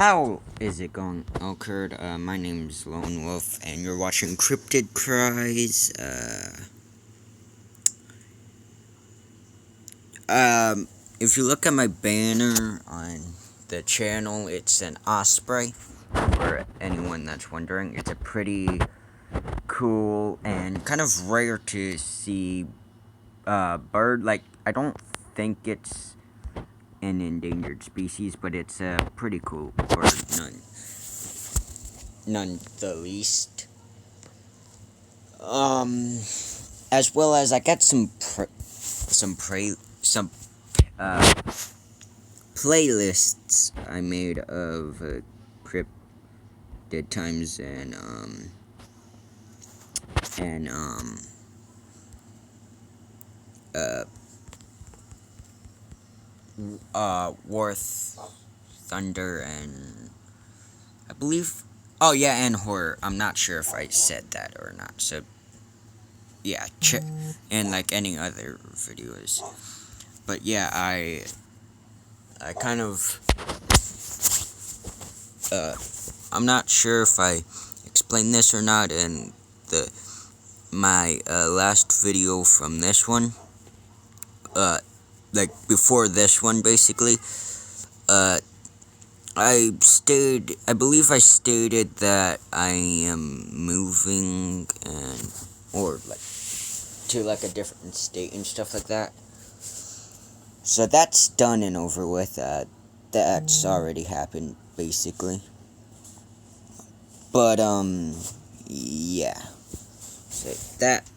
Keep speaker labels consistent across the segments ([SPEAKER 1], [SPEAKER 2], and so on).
[SPEAKER 1] How is it going, Elkerd? My name's Lone Wolf, and you're watching Cryptid Cries. If you look at my banner on the channel, it's an osprey. For anyone that's wondering, it's a pretty cool and kind of rare to see bird. Like, I don't think it's an endangered species, but it's a pretty cool bird, none the least. As well as I got some playlists I made of cryptid times and Worth Thunder and I believe and horror. I'm not sure if I said that or not. So yeah, and like any other videos. But yeah, I kind of I'm not sure if I explained this or not in my last video from this one. Like before this one, basically. I believe I stated that I am moving or like to like a different state and stuff like that. So that's done and over with. That's already happened, basically. But yeah. So that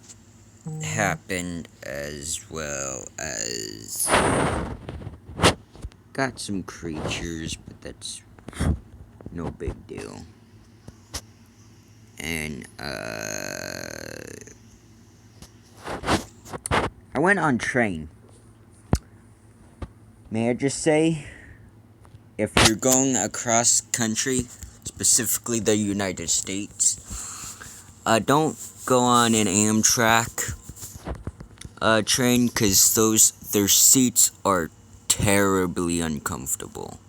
[SPEAKER 1] happened, as well as got some creatures, but that's no big deal. And I went on train. May I just say, if you're going across country, specifically the United States, don't go on an Amtrak train, because their seats are terribly uncomfortable.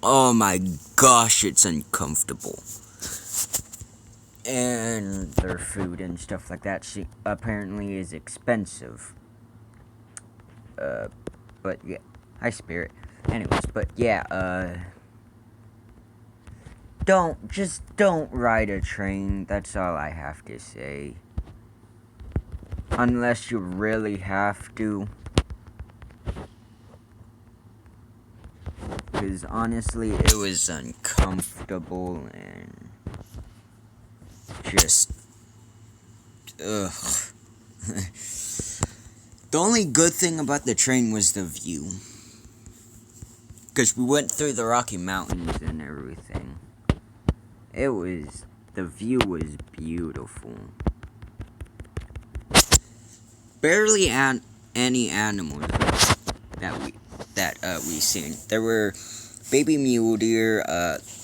[SPEAKER 1] Oh my gosh, it's uncomfortable. And their food and stuff like that apparently is expensive. But yeah, hi Spirit. Anyways, but yeah, don't ride a train. That's all I have to say. Unless you really have to. Because honestly, it was uncomfortable and just, ugh. The only good thing about the train was the view. Because we went through the Rocky Mountains and everything. The view was beautiful. Barely any animals that we seen. There were baby mule deer,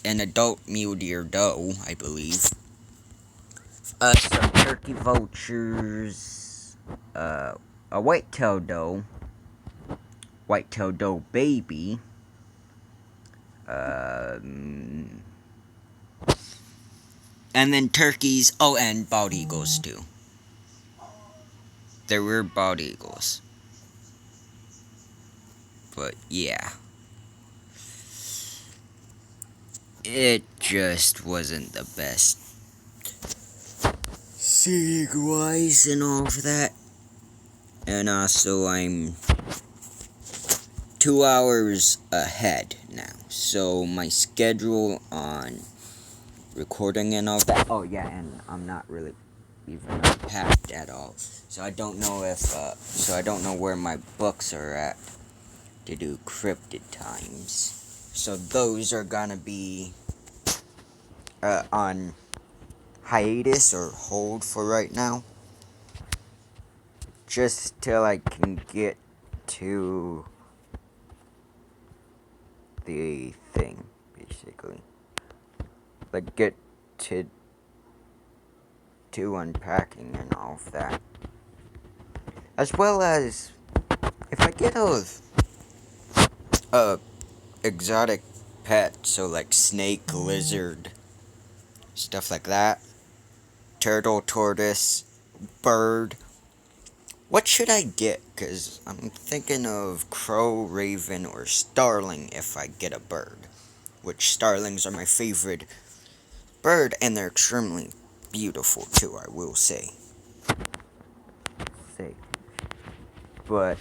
[SPEAKER 1] an adult mule deer doe, I believe. Some turkey vultures, a white-tailed doe baby, and then turkeys, and bald eagles too. There were bald eagles. But yeah. It just wasn't the best scenic-wise and all of that. And also, I'm 2 hours ahead now. So my schedule on recording and all that. Oh yeah, and I'm not really even unpacked at all. So I don't know where my books are at to do cryptid times. So those are gonna be on hiatus or hold for right now. Just till I can get to the thing, basically. Like get to unpacking and all of that. As well as if I get a exotic pets, so like snake, lizard, stuff like that. Turtle, tortoise, bird. What should I get? Because I'm thinking of crow, raven, or starling if I get a bird. Which starlings are my favorite bird, and they're extremely beautiful too, I will say. But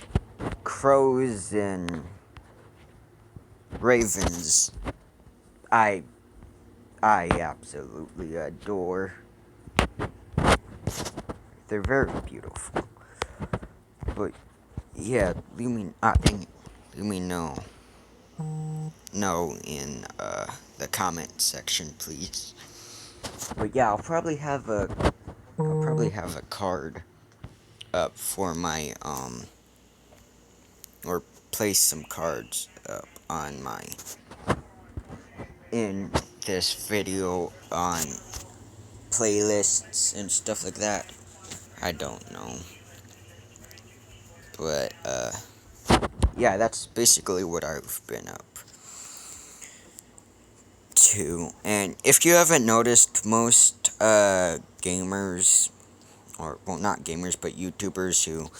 [SPEAKER 1] crows and ravens, I absolutely adore. They're very beautiful. But yeah, dang it, let me know in the comment section, please. But yeah, I'll probably have a card up for my or place some cards up on my in this video on playlists and stuff like that. I don't know. But yeah, that's basically what I've been up to. And if you haven't noticed, most gamers, or well, not gamers, but YouTubers who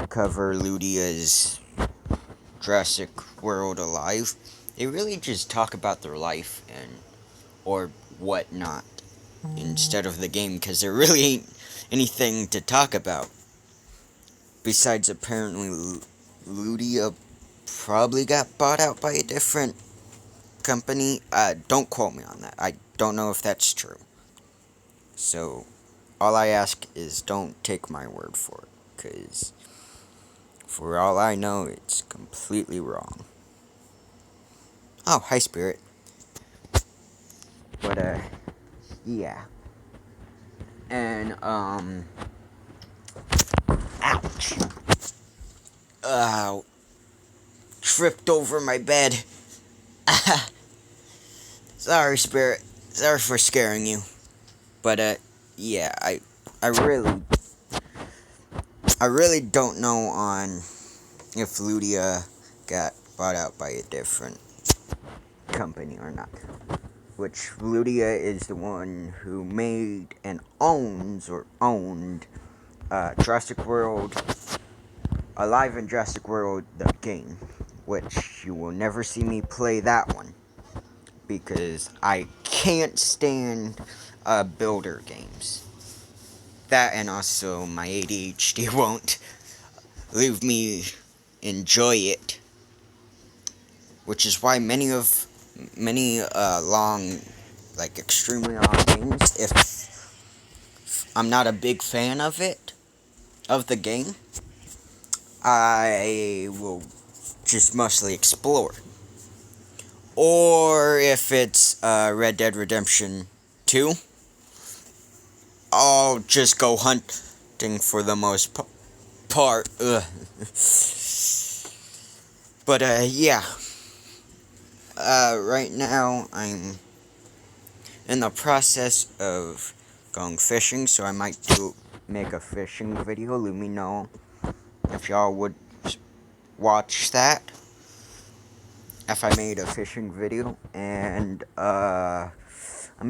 [SPEAKER 1] cover Ludia's Jurassic World Alive, they really just talk about their life and or whatnot instead of the game, because there really ain't anything to talk about. Besides, apparently, Ludia probably got bought out by a different company. Don't quote me on that. I don't know if that's true. So, all I ask is don't take my word for it, because for all I know, it's completely wrong. Oh, hi, Spirit. But, yeah. And, ouch. Tripped over my bed. Sorry, Spirit. Sorry for scaring you. But, yeah, I really don't know on if Ludia got bought out by a different company or not. Which Ludia is the one who made and owned Jurassic World Alive in Jurassic World, the game. Which you will never see me play that one, because I can't stand builder games. That, and also my ADHD won't leave me enjoy it, which is why many long, like extremely long games, if I'm not a big fan of the game, I will just mostly explore. Or if it's Red Dead Redemption 2, I'll just go hunting for the most part. But yeah. Right now I'm in the process of going fishing, so I might make a fishing video. Let me know if y'all would watch that if I made a fishing video. And I'm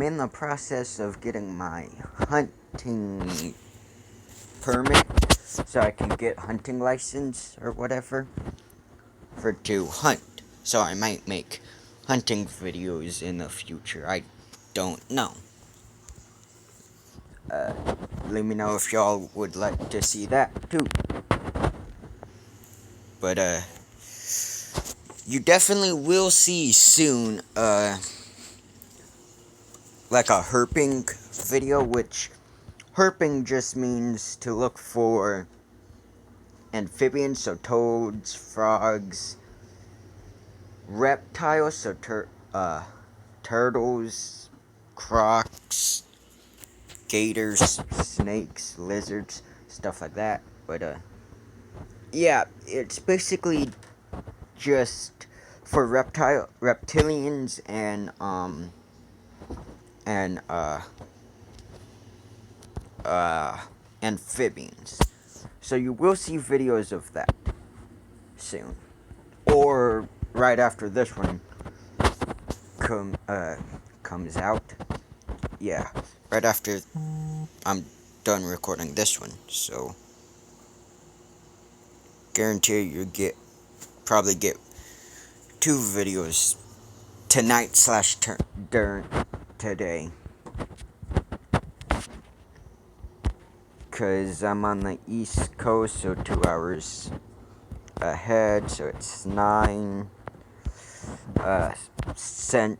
[SPEAKER 1] in the process of getting my hunting permit, so I can get hunting license or whatever to hunt. So I might make hunting videos in the future. I don't know. Let me know if y'all would like to see that too. But you definitely will see soon like a herping video, which herping just means to look for amphibians, so toads, frogs, reptiles, so turtles, crocs, gators, snakes, lizards, stuff like that. But yeah, it's basically just for reptilians and amphibians. So you will see videos of that soon. Or right after this one comes out. Yeah, right after I'm done recording this one. So guarantee you probably get 2 videos tonight slash during today. Because I'm on the East Coast, so 2 hours ahead, so it's 9. Central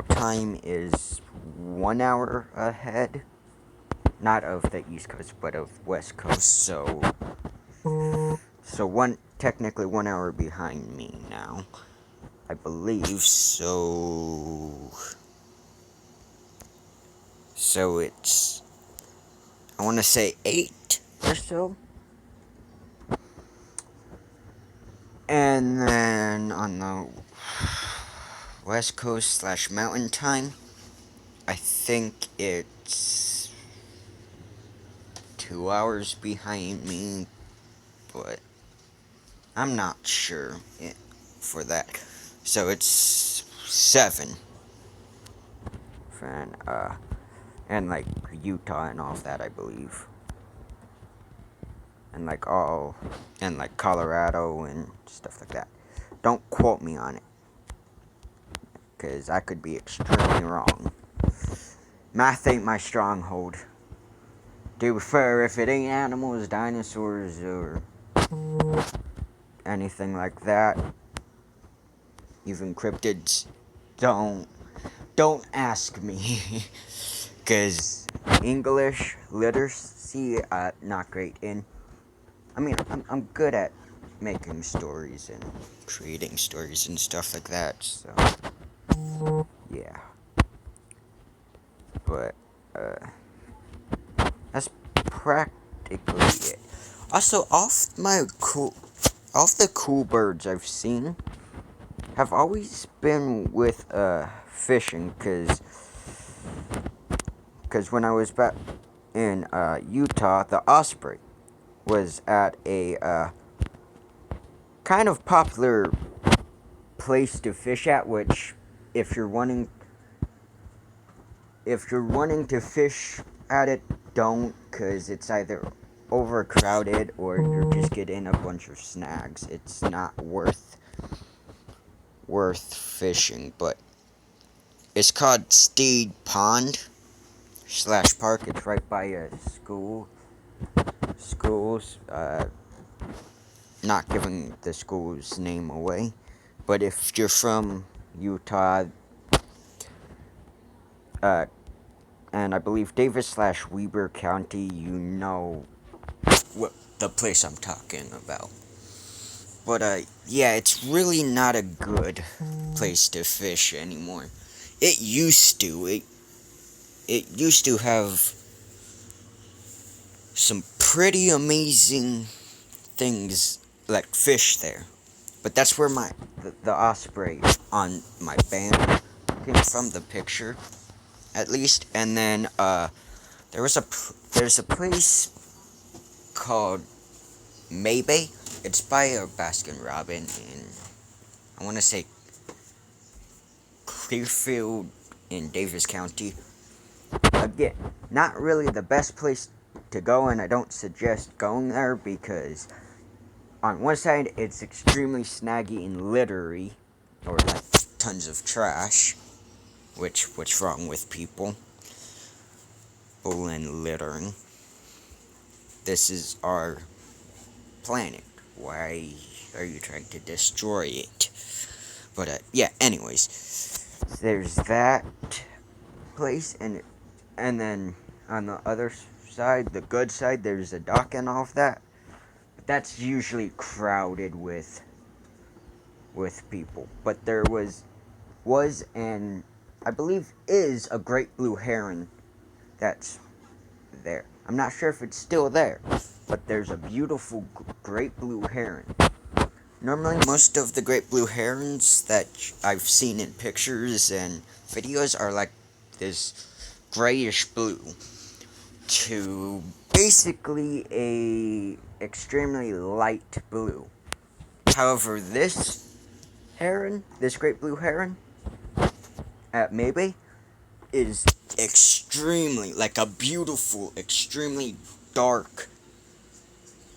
[SPEAKER 1] time is 1 hour ahead. Not of the East Coast, but of West Coast, so technically 1 hour behind me now, I believe. So it's, I want to say 8 or so. And then on the West Coast slash Mountain Time, I think it's 2 hours behind me, but I'm not sure for that. So it's 7. And like Utah and all of that, I believe. And like Colorado and stuff like that. Don't quote me on it, because I could be extremely wrong. Math ain't my stronghold. To be fair, if it ain't animals, dinosaurs, or anything like that, even cryptids, don't ask me. Because English literacy, not great in. I mean, I'm good at making stories and creating stories and stuff like that, so yeah. But that's practically it. Also, off the cool birds I've seen have always been with fishing, because when I was back in Utah, the osprey was at a kind of popular place to fish at, which if you're wanting to fish at it, don't, because it's either overcrowded or you're just getting a bunch of snags. It's not worth fishing. But it's called Steed Pond / Park. It's right by a schools, not giving the school's name away, but if you're from Utah, and I believe Davis / Weber County, you know what the place I'm talking about. But yeah, it's really not a good place to fish anymore. It used to. It used to have some pretty amazing things like fish there. But that's where the osprey on my band came from, the picture, at least. And then there's a place called Maybay. It's by a Baskin Robbins in, I want to say, Clearfield in Davis County. Again, not really the best place to go, and I don't suggest going there, because on one side it's extremely snaggy and littery, or like tons of trash, what's wrong with people? Bull and littering. This is our planet. Why are you trying to destroy it? But yeah, anyways, there's that place, and then on the other side, the good side, there's a dock and all of that. But that's usually crowded with people. But there was and I believe is a great blue heron that's there. I'm not sure if it's still there, but there's a beautiful great blue heron. Normally, most of the great blue herons that I've seen in pictures and videos are like this grayish blue to basically a extremely light blue. However, this heron, this great blue heron, at maybe, is extremely, like a beautiful, extremely dark,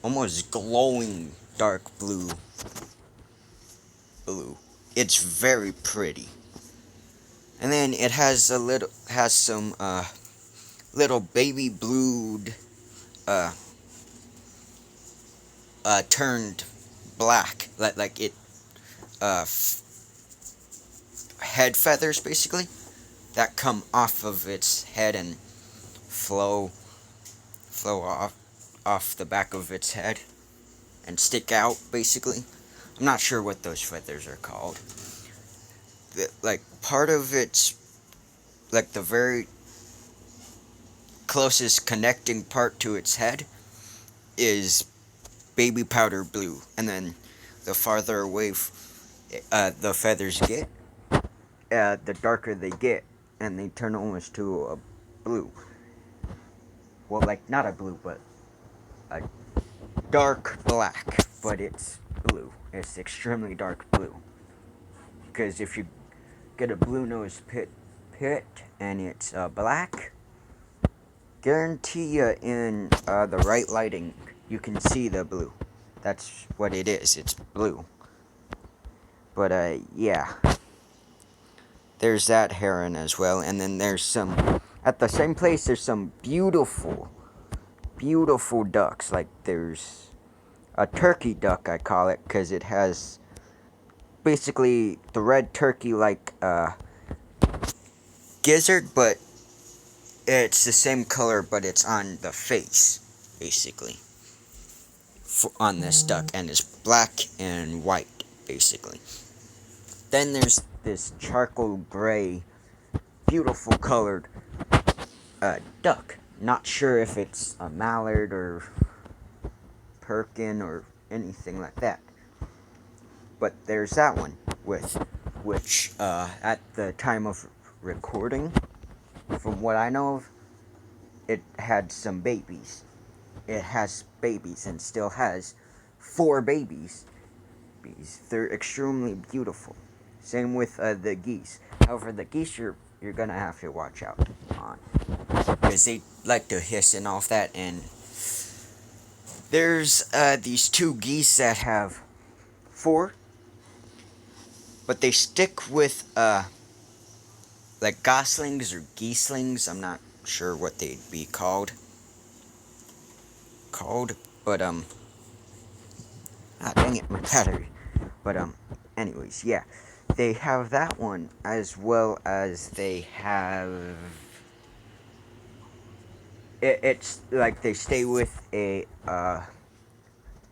[SPEAKER 1] almost glowing dark blue. It's very pretty. And then it has some little baby blued turned black, like it head feathers basically that come off of its head and flow off the back of its head and stick out basically. I'm not sure what those feathers are called. Like part of its, like the very closest connecting part to its head is baby powder blue, and then the farther away the feathers get, the darker they get, and they turn almost to a blue. Well, like not a blue, but a dark black, but it's blue. It's extremely dark blue. Because if you get a blue nose pit and it's black, guarantee you in the right lighting you can see the blue. That's what it is. It's blue. But yeah, there's that heron as well, and then there's some at the same place. There's some beautiful ducks. Like there's a turkey duck, I call it, because it has basically the red turkey like gizzard, but it's the same color, but it's on the face, basically, on this duck, and it's black and white, basically. Then there's this charcoal gray, beautiful colored duck. Not sure if it's a mallard or Perkin or anything like that. But there's that one, which at the time of recording, from what I know of, it had some babies. It has babies and still has 4 babies. They're extremely beautiful. Same with the geese. However, the geese you're gonna have to watch out on, because they like to hiss and all of that. And there's these 2 geese that have 4, but they stick with like goslings or geeslings. I'm not sure what they'd be called, but dang it, my battery. But anyways, yeah, they have that one, as well as they have it's like they stay with a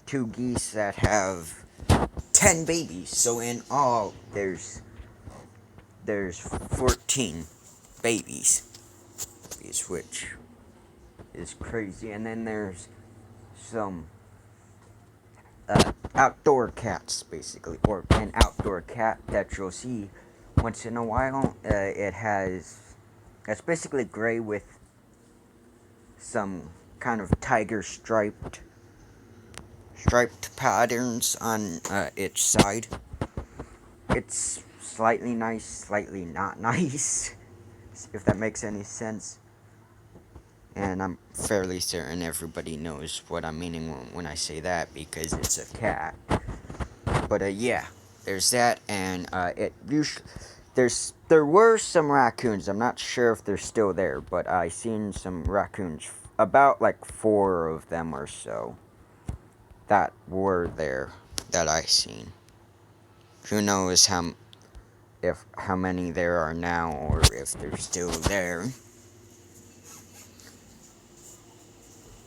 [SPEAKER 1] 2 geese that have 10 babies. So in all, there's 14 babies, which is crazy. And then there's some outdoor cats, basically, or an outdoor cat that you'll see once in a while. It's basically gray with some kind of tiger striped patterns on its side. It's slightly nice, slightly not nice, if that makes any sense. And I'm fairly certain everybody knows what I'm meaning when I say that, because it's a cat. But yeah, there's that, and there were some raccoons. I'm not sure if they're still there, but I seen some raccoons, about like 4 of them or so, that were there that I seen. Who knows how many there are now, or if they're still there.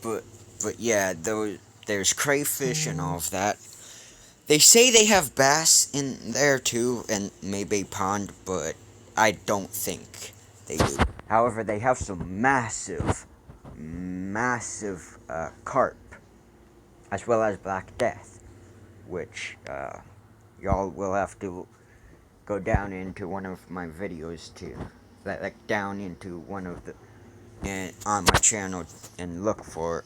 [SPEAKER 1] But yeah, there's crayfish and all of that. They say they have bass in there too, and maybe pond, but I don't think they do. However, they have some massive carp, as well as Black Death, which y'all will have to go down into one of my videos too, like down into one of the on my channel, and look for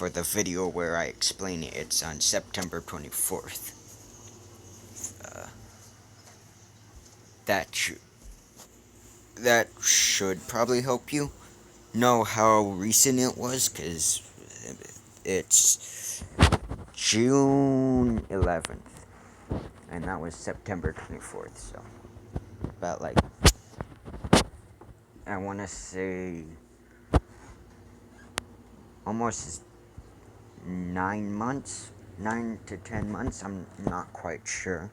[SPEAKER 1] the video where I explain it. It's on September 24th. that that should probably help you know how recent it was, because it's June 11th, and that was September 24th, so about like, I want to say almost 9 months, 9 to 10 months, I'm not quite sure.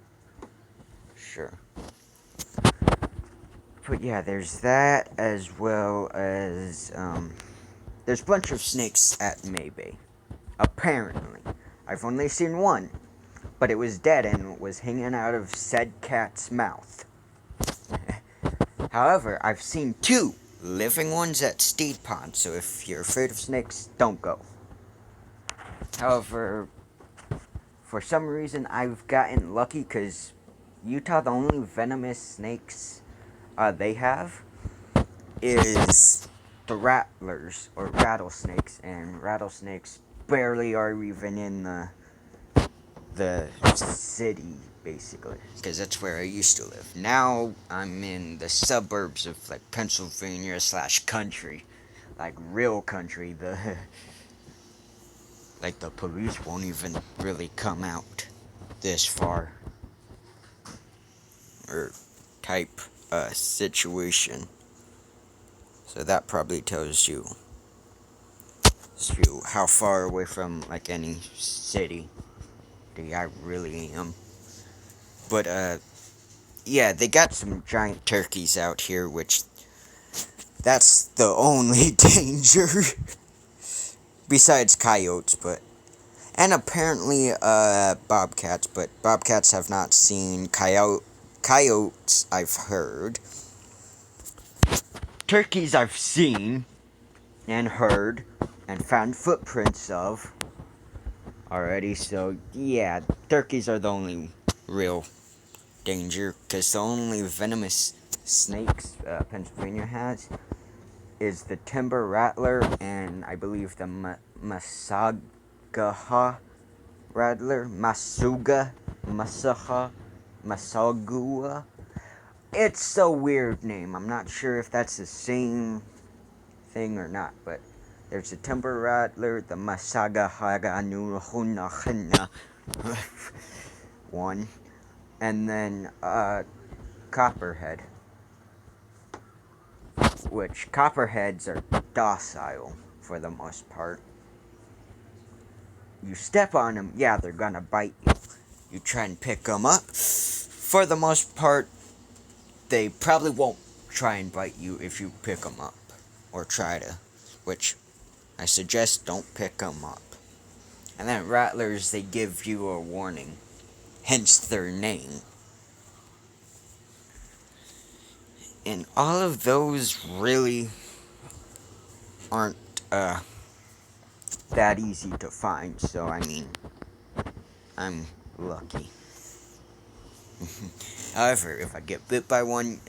[SPEAKER 1] But yeah, there's that, as well as, there's a bunch of snakes at Maybay. Apparently. I've only seen one, but it was dead and was hanging out of said cat's mouth. However, I've seen 2 living ones at Steed Pond, so if you're afraid of snakes, don't go. However, for some reason, I've gotten lucky, because Utah, the only venomous snakes they have is the rattlers, or rattlesnakes, and rattlesnakes barely are even in the city, basically, because that's where I used to live. Now I'm in the suburbs of like Pennsylvania / country, like real country. The police won't even really come out this far, or type situation. So that probably tells you how far away from like any city I really am. But yeah, they got some giant turkeys out here, which that's the only danger besides coyotes, and apparently bobcats, but bobcats have not seen coyotes, I've heard. Turkeys I've seen and heard and found footprints of already, so yeah, turkeys are the only real danger, because the only venomous snakes Pennsylvania has is the timber rattler, and I believe the Masagaha rattler, Masagua. It's a weird name. I'm not sure if that's the same thing or not, but there's a timber rattler, the Masagaha one, and then copperhead, which copperheads are docile for the most part. You step on them, yeah, they're gonna bite you. You try and pick them up, for the most part, they probably won't try and bite you if you pick them up, or try to, which I suggest don't pick them up. And then rattlers, they give you a warning, hence their name. And all of those really aren't that easy to find, so I mean, I'm lucky. However, if I get bit by one,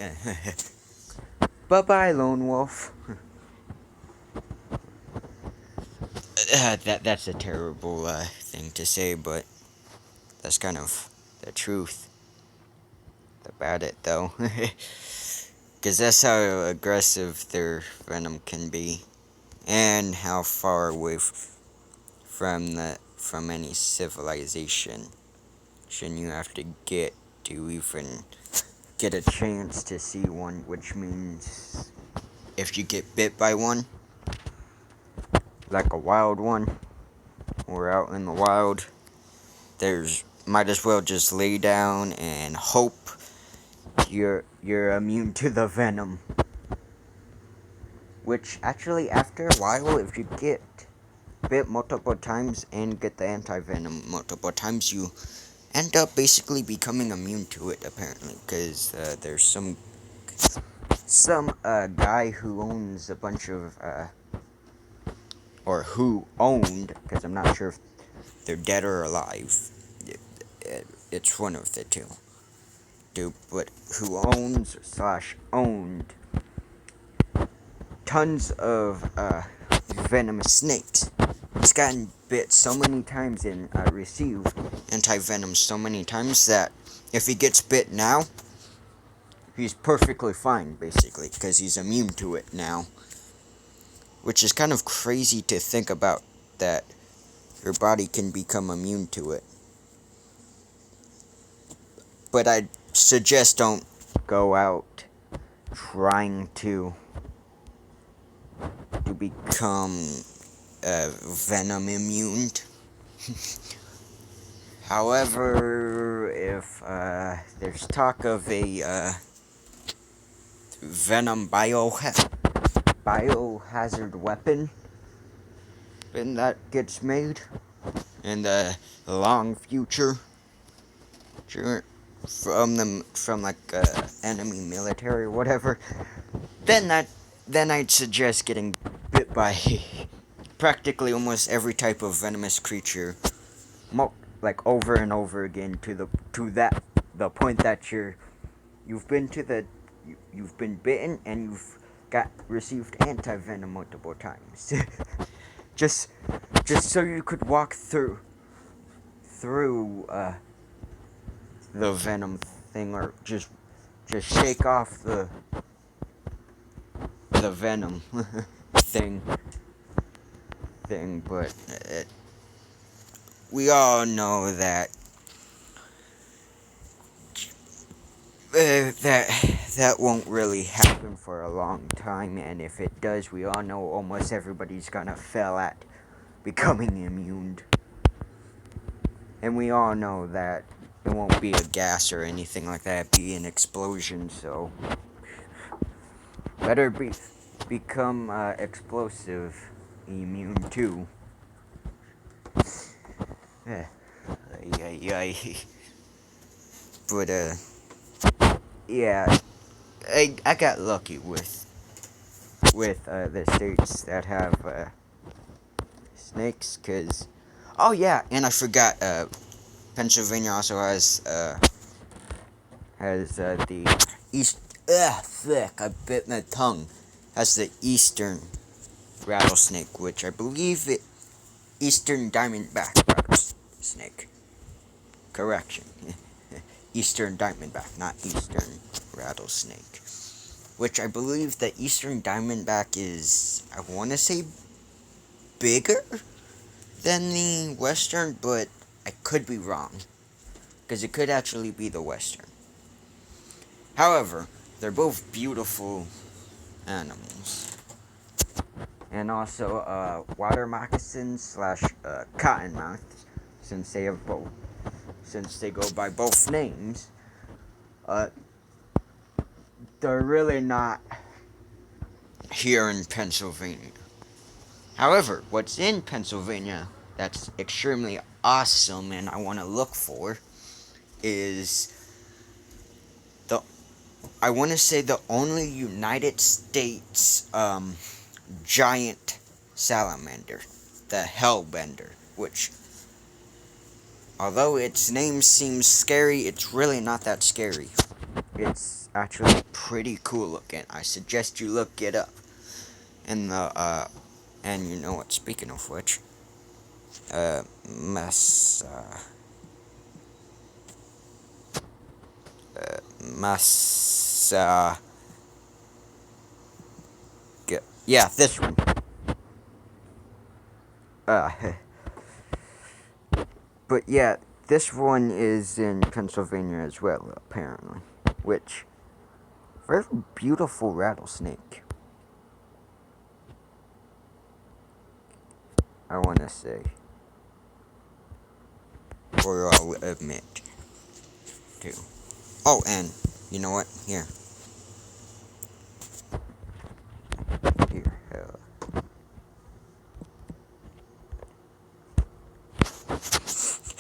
[SPEAKER 1] bye-bye, lone wolf. That's a terrible thing to say, but that's kind of the truth about it, though. Because that's how aggressive their venom can be, and how far away from any civilization you have to get to even get a chance to see one, which means if you get bit by one, like a wild one, or out in the wild, might as well just lay down and hope you're immune to the venom. Which actually, after a while, if you get bit multiple times and get the anti-venom multiple times, you end up basically becoming immune to it, apparently, because there's some guy who owns a bunch of or who owned, because I'm not sure if they're dead or alive, it's one of the two, but who owns / owned tons of venomous snakes. He's gotten bit so many times and received anti-venom so many times that if he gets bit now, he's perfectly fine, basically, because he's immune to it now. Which is kind of crazy to think about, that your body can become immune to it. But I suggest don't go out trying to become venom immune. However, if there's talk of a venom biohazard weapon that gets made in the long future from like enemy military or whatever, then I'd suggest getting bit by practically almost every type of venomous creature, like over and over again, to the point that you've been bitten and you've received anti-venom multiple times. just so you could walk through the venom thing, or just shake off the venom thing. But we all know that that won't really happen for a long time, and if it does, we all know almost everybody's gonna fail at becoming immune. And we all know that it won't be a gas or anything like that, it'd be an explosion, so better become explosive immune too. But yeah, I got lucky with the states that have snakes, cause oh yeah, and I forgot, Pennsylvania also has the east. Thick. I bit my tongue. Has the eastern rattlesnake, which I believe eastern diamondback rattlesnake. Correction. Eastern diamondback, not eastern rattlesnake. Which I believe the eastern diamondback is, I want to say, bigger than the western, but I could be wrong, because it could actually be the western. However, they're both beautiful animals. And also, water moccasins slash cottonmouths, since they go by both names, they're really not here in Pennsylvania. However, what's in Pennsylvania that's extremely awesome and I want to look for is I want to say the only United States giant salamander, the Hellbender, which, although its name seems scary, it's really not that scary. It's actually pretty cool looking. I suggest you look it up. And and you know what, speaking of which, yeah, this one. But yeah, this one is in Pennsylvania as well, apparently. Which, very beautiful rattlesnake, I want to say. Or I'll admit to. Oh, and you know what? Here.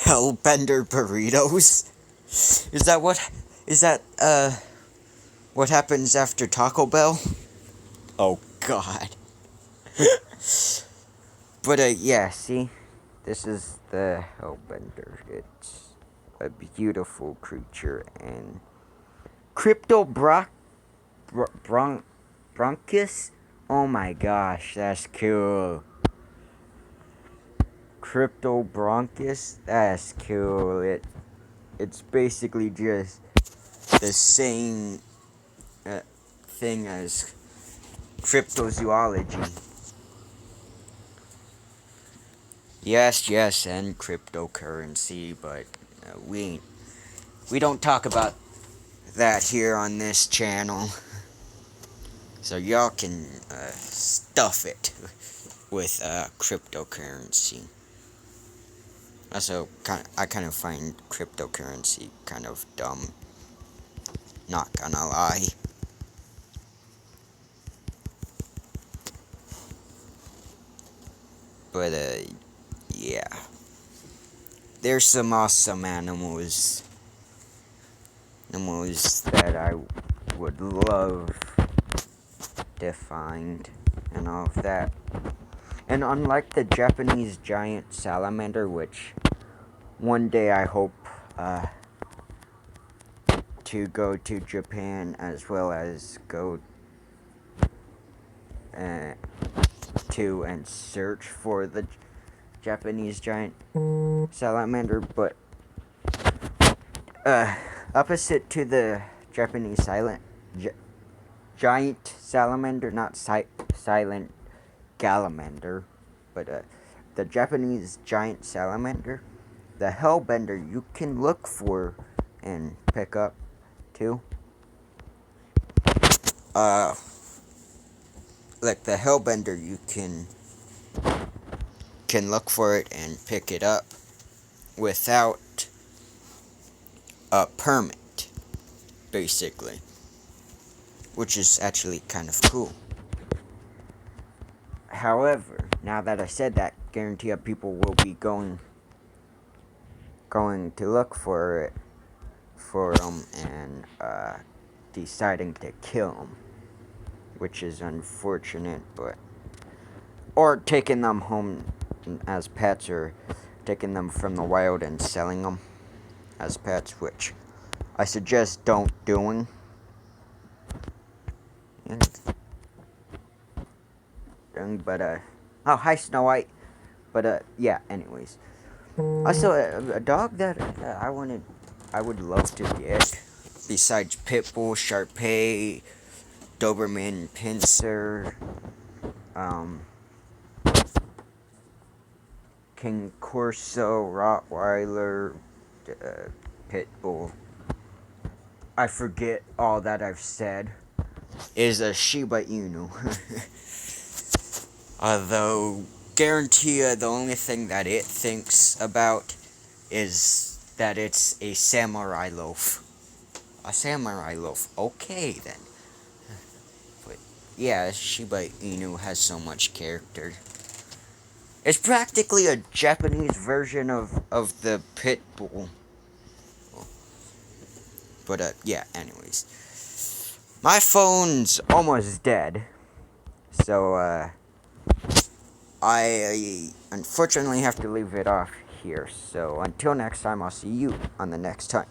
[SPEAKER 1] Hellbender burritos? Is that what happens after Taco Bell? Oh god. But yeah, see? This is the Hellbender. It's a beautiful creature, and Cryptobronchus? Oh my gosh, that's cool. Cryptobronchus? That's cool. It's basically just the same thing as cryptozoology. Yes, and cryptocurrency, but we don't talk about that here on this channel. So y'all can stuff it with cryptocurrency. Also, I kind of find cryptocurrency kind of dumb. Not gonna lie. But yeah. There's some awesome animals that I would love to find and all of that. And unlike the Japanese giant salamander, which one day I hope to go to Japan, as well as go to and search for the Japanese giant salamander, but opposite to the Japanese giant salamander, not silent galamander, but the Japanese giant salamander, the hellbender you can look for and pick up too. Like the hellbender, you can look for it and pick it up without a permit, basically, which is actually kind of cool. However, now that I said that, guarantee you people will be going to look for them and deciding to kill them, which is unfortunate, or taking them home as pets, or taking them from the wild and selling them as pets, which I suggest don't doing. But oh, hi Snow White. But yeah, anyways. Also, a dog that I would love to get, besides Pitbull, Shar-Pei, Doberman Pinscher, King Corso, Rottweiler, Pitbull. I forget all that I've said. Is a Shiba Inu. Although, guarantee you, the only thing that it thinks about is that it's a samurai loaf. A samurai loaf. Okay, then. But, yeah, Shiba Inu has so much character. It's practically a Japanese version of the pit bull. But, yeah, anyways. My phone's almost dead. So, I unfortunately have to leave it off here. So, until next time, I'll see you on the next hunt.